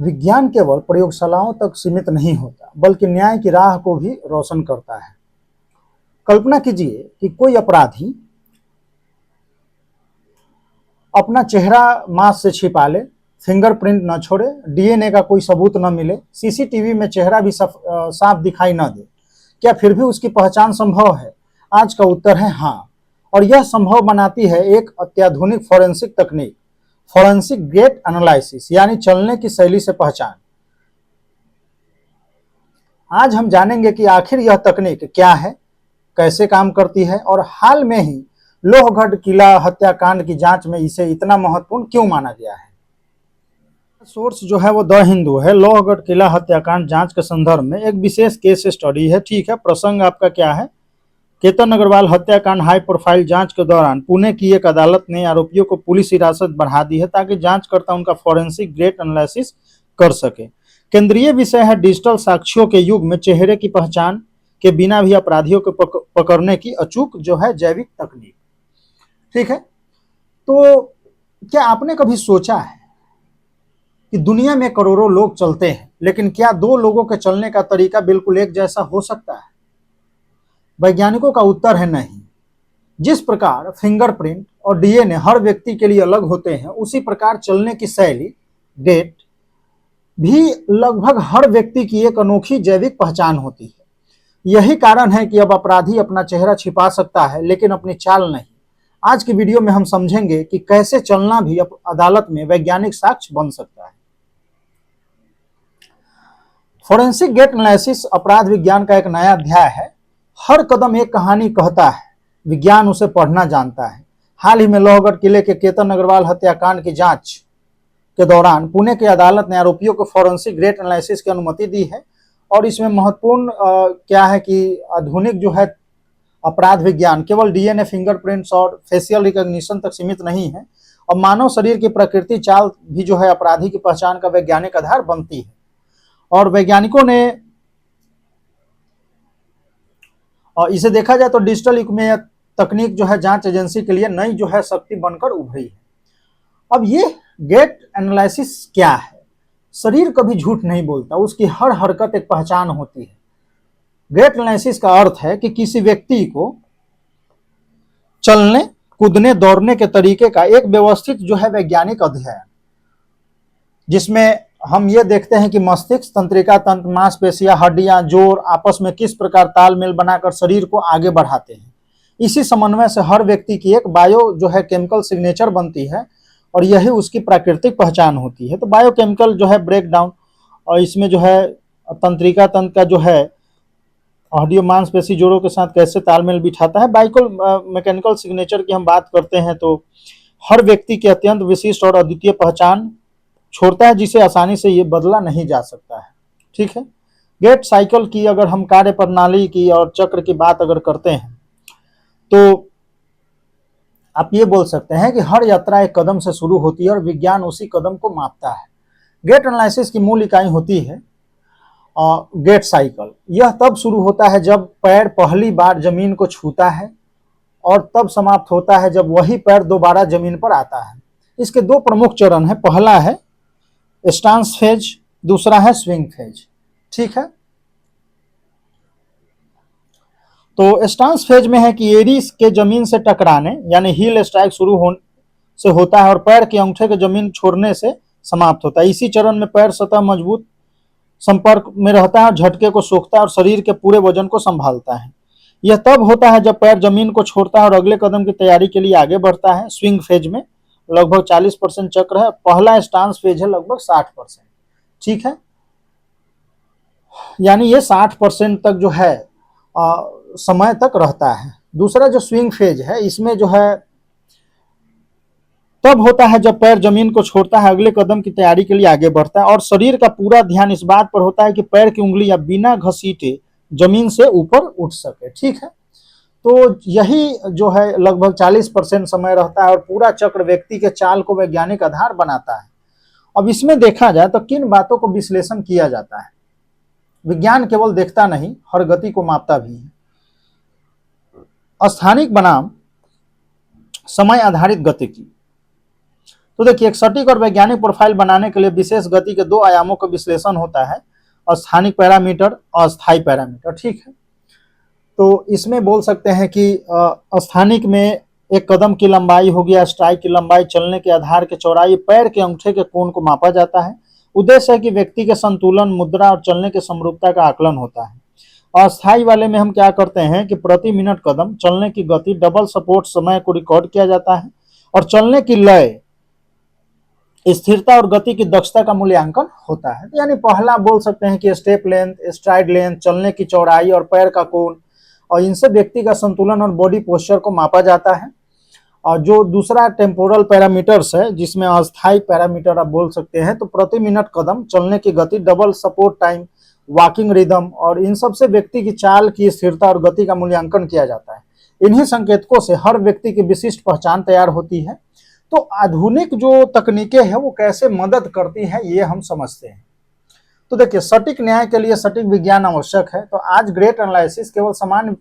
विज्ञान केवल प्रयोगशालाओं तक सीमित नहीं होता, बल्कि न्याय की राह को भी रोशन करता है। कल्पना कीजिए कि कोई अपराधी अपना चेहरा मास्क से छिपा ले, फिंगरप्रिंट न छोड़े, डीएनए का कोई सबूत न मिले, सीसीटीवी में चेहरा भी साफ दिखाई न दे, क्या फिर भी उसकी पहचान संभव है? आज का उत्तर है हाँ। और यह संभव बनाती है एक अत्याधुनिक फोरेंसिक तकनीक, फोरेंसिक गेट एनालिसिस, यानी चलने की शैली से पहचान। आज हम जानेंगे कि आखिर यह तकनीक क्या है, कैसे काम करती है, और हाल में ही लोहगढ़ किला हत्याकांड की जांच में इसे इतना महत्वपूर्ण क्यों माना गया है। सोर्स जो है वो द हिंदू है। लोहगढ़ किला हत्याकांड जांच के संदर्भ में एक विशेष केस स्टडी है। ठीक है, प्रसंग आपका क्या है? केतन अग्रवाल हत्याकांड हाई प्रोफाइल जांच के दौरान पुणे की एक अदालत ने आरोपियों को पुलिस हिरासत बढ़ा दी है ताकि जांचकर्ता उनका फोरेंसिक गेट एनालिसिस कर सके। केंद्रीय विषय है डिजिटल साक्ष्यों के युग में चेहरे की पहचान के बिना भी अपराधियों को पकड़ने की अचूक जो है जैविक तकनीक। ठीक है, तो क्या आपने कभी सोचा है कि दुनिया में करोड़ों लोग चलते हैं, लेकिन क्या दो लोगों के चलने का तरीका बिल्कुल एक जैसा हो सकता है? वैज्ञानिकों का उत्तर है नहीं। जिस प्रकार फिंगरप्रिंट और डीएनए हर व्यक्ति के लिए अलग होते हैं, उसी प्रकार चलने की शैली गेट भी लगभग हर व्यक्ति की एक अनोखी जैविक पहचान होती है। यही कारण है कि अब अपराधी अपना चेहरा छिपा सकता है, लेकिन अपनी चाल नहीं। आज की वीडियो में हम समझेंगे कि कैसे चलना भी अदालत में वैज्ञानिक साक्ष्य बन सकता है। फोरेंसिक गेट एनालिसिस अपराध विज्ञान का एक नया अध्याय है। हर कदम एक कहानी कहता है, विज्ञान उसे पढ़ना जानता है। हाल ही में लोहगढ़ किले के केतन अग्रवाल हत्याकांड की जांच के दौरान पुणे की अदालत ने आरोपियों को फोरेंसिक गेट एनालिसिस की अनुमति दी है। और इसमें महत्वपूर्ण क्या है कि आधुनिक जो है अपराध विज्ञान केवल डीएनए, फिंगरप्रिंट्स और फेशियल रिकॉग्निशन तक सीमित नहीं है। और मानव शरीर की प्रकृति चाल भी जो है अपराधी की पहचान का वैज्ञानिक आधार बनती है। और वैज्ञानिकों ने और इसे देखा जाए तो डिजिटल युग में तकनीक जो है जांच एजेंसी के लिए नई जो है शक्ति बनकर उभरी है। अब ये गेट एनालिसिस क्या है? शरीर कभी झूठ नहीं बोलता, उसकी हर हरकत एक पहचान होती है। गेट एनालिसिस का अर्थ है कि किसी व्यक्ति को चलने, कूदने, दौड़ने के तरीके का एक व्यवस्थित जो है वैज्ञानिक अध्ययन, जिसमें हम ये देखते हैं कि मस्तिष्क, तंत्रिका तंत्र, मांसपेशियां, हड्डियां, जोड़ आपस में किस प्रकार तालमेल बनाकर शरीर को आगे बढ़ाते हैं। इसी समन्वय से हर व्यक्ति की एक बायो जो है केमिकल सिग्नेचर बनती है, और यही उसकी प्राकृतिक पहचान होती है। तो बायोकेमिकल जो है ब्रेकडाउन, और इसमें जो है तंत्रिका तंत्र का जो है हड्डियों, मांसपेशी, जोड़ों के साथ कैसे तालमेल बिठाता है। मैकेनिकल सिग्नेचर की हम बात करते हैं तो हर व्यक्ति की अत्यंत विशिष्ट और अद्वितीय पहचान छोड़ता है, जिसे आसानी से ये बदला नहीं जा सकता है। ठीक है, गेट साइकिल की अगर हम कार्य प्रणाली की और चक्र की बात अगर करते हैं तो आप ये बोल सकते हैं कि हर यात्रा एक कदम से शुरू होती है और विज्ञान उसी कदम को मापता है। गेट एनालिसिस की मूल इकाई होती है गेट साइकिल। यह तब शुरू होता है जब पैर पहली बार जमीन को छूता है, और तब समाप्त होता है जब वही पैर दोबारा जमीन पर आता है। इसके दो प्रमुख चरण है, पहला है स्टांस फेज, दूसरा है स्विंग फेज। ठीक है, तो स्टांस फेज में है कि एरी के जमीन से टकराने यानी हील स्ट्राइक शुरू से होता है और पैर के अंगूठे के जमीन छोड़ने से समाप्त होता है। इसी चरण में पैर सतह मजबूत संपर्क में रहता है और झटके को सोखता है और शरीर के पूरे वजन को संभालता है। यह तब होता है जब पैर जमीन को छोड़ता है और अगले कदम की तैयारी के लिए आगे बढ़ता है। स्विंग फेज में लगभग 40% चक्र है। पहला स्टांस फेज है लगभग 60%। ठीक है, यानी ये 60% तक जो है समय तक रहता है। दूसरा जो स्विंग फेज है, इसमें जो है तब होता है जब पैर जमीन को छोड़ता है, अगले कदम की तैयारी के लिए आगे बढ़ता है और शरीर का पूरा ध्यान इस बात पर होता है कि पैर की उंगलियां बिना घसीटे जमीन से ऊपर उठ सके। ठीक है, तो यही जो है लगभग 40% समय रहता है और पूरा चक्र व्यक्ति के चाल को वैज्ञानिक आधार बनाता है। अब इसमें देखा जाए तो किन बातों को विश्लेषण किया जाता है? विज्ञान केवल देखता नहीं, हर गति को मापता भी है। स्थानिक बनाम समय आधारित गतिकी, तो देखिए, एक सटीक और वैज्ञानिक प्रोफाइल बनाने के लिए विशेष गति के 2 आयामों का विश्लेषण होता है, स्थानिक पैरामीटर, अस्थायी पैरामीटर। ठीक है, तो इसमें बोल सकते हैं कि स्थानिक में एक कदम की लंबाई हो गया, स्ट्राइक की लंबाई, चलने के आधार के चौड़ाई, पैर के अंगूठे के कोण को मापा जाता है। उद्देश्य है कि व्यक्ति के संतुलन, मुद्रा और चलने की समरूपता का आकलन होता है। अस्थायी वाले में हम क्या करते हैं कि प्रति मिनट कदम, चलने की गति, डबल सपोर्ट समय को रिकॉर्ड किया जाता है और चलने की लय, स्थिरता और गति की दक्षता का मूल्यांकन होता है। यानी पहला बोल सकते हैं कि स्टेप लेंथ, स्ट्राइड लेंथ, चलने की चौड़ाई और पैर का कोण, और इनसे व्यक्ति का संतुलन और बॉडी पोस्चर को मापा जाता है। और जो दूसरा टेम्पोरल पैरामीटर्स है, जिसमें अस्थायी पैरामीटर आप बोल सकते हैं, तो प्रति मिनट कदम, चलने की गति, double support time, walking rhythm, और इन सब से व्यक्ति की चाल की स्थिरता और गति का मूल्यांकन किया जाता है। इन्हीं संकेतकों से हर व्यक्ति की विशिष्ट पहचान तैयार होती है। तो आधुनिक जो तकनीकें हैं वो कैसे मदद करती हैं, ये हम समझते हैं। तो देखिए, सटीक न्याय के लिए सटीक विज्ञान आवश्यक है। तो आज ग्रेट एनालिसिस केवल सामान्य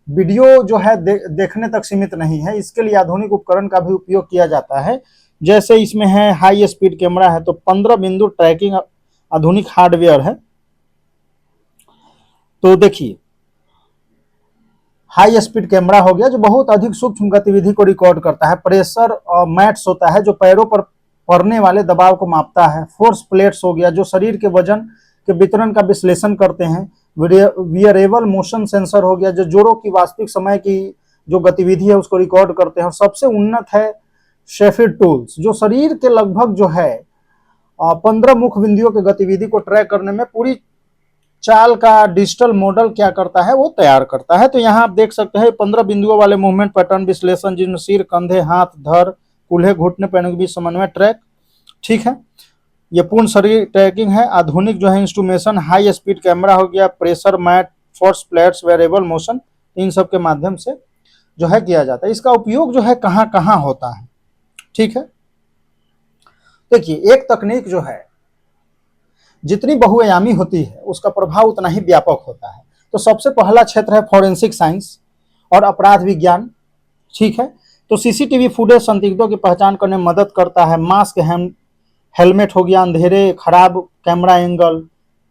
वीडियो जो है देखने तक सीमित नहीं है, इसके लिए आधुनिक उपकरण का भी उपयोग किया जाता है। जैसे इसमें है हाई स्पीड कैमरा है, तो 15 बिंदु ट्रैकिंग आधुनिक हार्डवेयर है। तो देखिए, हाई स्पीड कैमरा हो गया जो बहुत अधिक सूक्ष्म गतिविधि को रिकॉर्ड करता है। प्रेशर मैट्स होता है जो पैरों पर पड़ने वाले दबाव को मापता है। फोर्स प्लेट्स हो गया जो शरीर के वजन के वितरण का विश्लेषण करते हैं। वियरेबल मोशन सेंसर हो गया जो जोड़ों की वास्तविक समय की जो गतिविधि है उसको रिकॉर्ड करते हैं। और सबसे उन्नत है शेफिड टूल्स, जो शरीर के लगभग जो है 15 मुख्य बिंदुओं की गतिविधि को ट्रैक करने में पूरी चाल का डिजिटल मॉडल क्या करता है, वो तैयार करता है। तो यहाँ आप देख सकते हैं 15 बिंदुओं वाले मूवमेंट पैटर्न विश्लेषण, जिनमें सिर, कंधे, हाथ, धड़, कूल्हे, घुटने, पैरों के बीच समन्वय ट्रैक। ठीक है, ये पूर्ण शरीर ट्रैकिंग है। आधुनिक जो है इंस्ट्रूमेशन, हाई स्पीड कैमरा हो गया, pressure mat, force plates, variable motion, इन सब के माध्यम से जो है किया जाता है। इसका उपयोग जो है कहाँ कहाँ होता है। ठीक है, देखिए, एक तकनीक जो है जितनी बहुआयामी होती है उसका प्रभाव उतना ही व्यापक होता है। तो सबसे पहला क्षेत्र है फॉरेंसिक साइंस और अपराध विज्ञान। ठीक है, तो सीसीटीवी फुटेज संदिग्धों की पहचान करने में मदद करता है। मास्क, हेलमेट हो गया, अंधेरे, खराब कैमरा एंगल,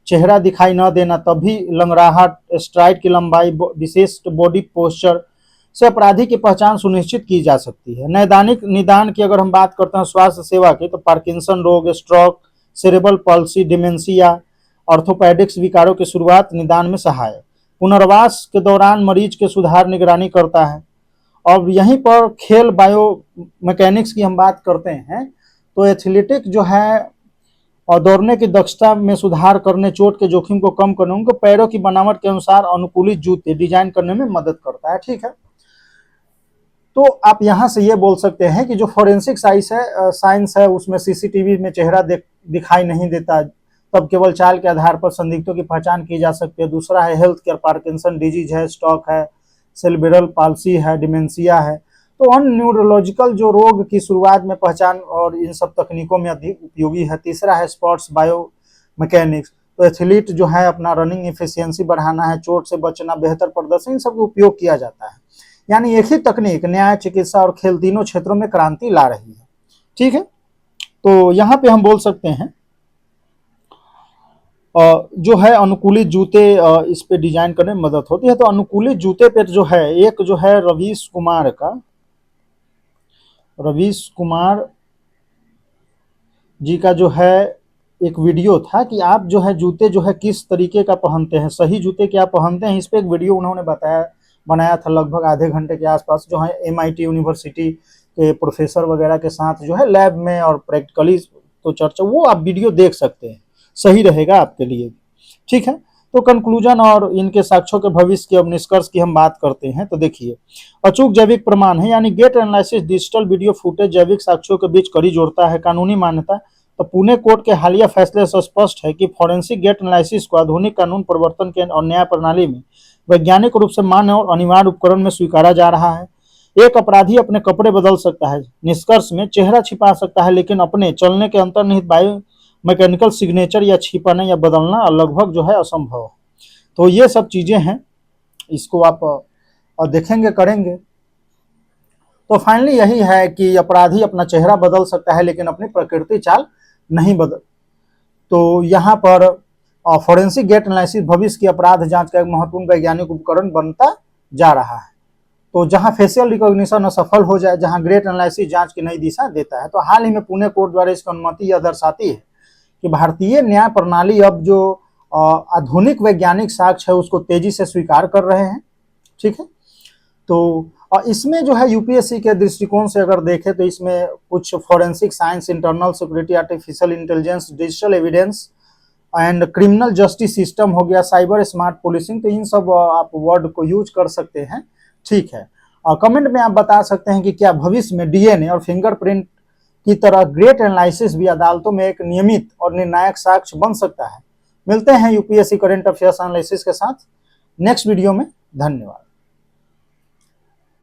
चेहरा दिखाई न देना, तभी लंगड़ाहट, स्ट्राइड की लंबाई, विशिष्ट बॉडी पोस्चर से अपराधी की पहचान सुनिश्चित की जा सकती है। नैदानिक निदान की अगर हम बात करते हैं स्वास्थ्य सेवा की, तो पार्किंसन रोग, stroke, cerebral palsy, dementia, orthopaedics विकारों की शुरुआत निदान में सहायक। पुनर्वास के दौरान मरीज के सुधार निगरानी करता है। और यहीं पर खेल बायो मैकेनिक्स की हम बात करते हैं, तो एथलेटिक जो है और दौड़ने की दक्षता में सुधार करने, चोट के जोखिम को कम करने, उनको पैरों की बनावट के अनुसार अनुकूलित जूते डिजाइन करने में मदद करता है। ठीक है, तो आप यहाँ से ये बोल सकते हैं कि जो फॉरेंसिक साइंस है उसमें सीसीटीवी में चेहरा दिखाई नहीं देता, तब केवल चाल के आधार पर संदिग्धों की पहचान की जा सकती है। दूसरा है हेल्थ केयर, पार्किंसन डिजीज है, स्ट्रोक है, सेरेब्रल पाल्सी है, डिमेंशिया है। तो अन्य न्यूरोलॉजिकल जो रोग की शुरुआत में पहचान और इन सब तकनीकों में अधिक उपयोगी है। तीसरा है स्पोर्ट्स बायो मैकेनिक्स, तो एथलीट जो है अपना रनिंग एफिशिएंसी बढ़ाना है, चोट से बचना, बेहतर प्रदर्शन, इन सब का उपयोग किया जाता है। यानी एक ही तकनीक न्याय, चिकित्सा और खेल तीनों क्षेत्रों में क्रांति ला रही है। ठीक है, तो यहाँ पे हम बोल सकते हैं जो है अनुकूलित जूते इस पे डिजाइन करने में मदद होती है। तो अनुकूलित जूते पे जो है एक जो है रवीश कुमार जी का जो है एक वीडियो था कि आप जो है जूते जो है किस तरीके का पहनते हैं, सही जूते क्या पहनते हैं, इस पे एक वीडियो उन्होंने बनाया था लगभग आधे घंटे के आसपास, जो है MIT यूनिवर्सिटी के प्रोफेसर वगैरह के साथ जो है लैब में और प्रैक्टिकली तो चर्चा, वो आप वीडियो देख सकते हैं, सही रहेगा आपके लिए। ठीक है, तो कंक्लूजन और इनके साक्ष्यों के भविष्य के अब निष्कर्ष की हम बात करते हैं। तो देखिए, अचूक जैविक प्रमाण है, यानी gait analysis digital video footage जैविक साक्ष्यों के बीच कड़ी जोड़ता है। कानूनी मान्यता, तो पुणे कोर्ट के हालिया फैसले से स्पष्ट है कि फॉरेंसिक गेट एनालिसिस को आधुनिक कानून प्रवर्तन के और न्याय प्रणाली में वैज्ञानिक रूप से मान्य और अनिवार्य उपकरण में स्वीकारा जा रहा है। एक अपराधी अपने कपड़े बदल सकता है, निष्कर्ष में चेहरा छिपा सकता है, लेकिन अपने चलने के अंतर्निहित बायो मैकेनिकल सिग्नेचर या छिपाना या बदलना लगभग जो है असंभव है। तो ये सब चीजें हैं, इसको आप देखेंगे, करेंगे तो फाइनली यही है कि अपराधी अपना चेहरा बदल सकता है लेकिन अपनी प्रकृति चाल नहीं बदल। तो यहाँ पर फोरेंसिक गेट एनालिसिस भविष्य की अपराध जांच का एक महत्वपूर्ण वैज्ञानिक उपकरण बनता जा रहा है। तो जहां फेशियल रिकॉग्निशन असफल हो जाए, जहां ग्रेट एनालिसिस जांच की नई दिशा देता है। तो हाल ही में पुणे कोर्ट द्वारा इसकी अनुमति यह दर्शाती है कि भारतीय न्याय प्रणाली अब जो आधुनिक वैज्ञानिक साक्ष्य है उसको तेजी से स्वीकार कर रहे हैं। ठीक है, तो इसमें जो है यूपीएससी के दृष्टिकोण से अगर देखें तो इसमें कुछ forensic science, internal security, artificial intelligence, digital evidence and criminal justice system हो गया, साइबर स्मार्ट पुलिसिंग, तो इन सब आप वर्ड को यूज कर सकते हैं। ठीक है, कमेंट में आप बता सकते हैं कि क्या भविष्य में डीएनए और फिंगरप्रिंट की तरह ग्रेट एनालिसिस भी अदालतों में एक नियमित और निर्णायक साक्ष्य बन सकता है। मिलते हैं यूपीएससी करंट अफेयर्स एनालिसिस के साथ नेक्स्ट वीडियो में। धन्यवाद।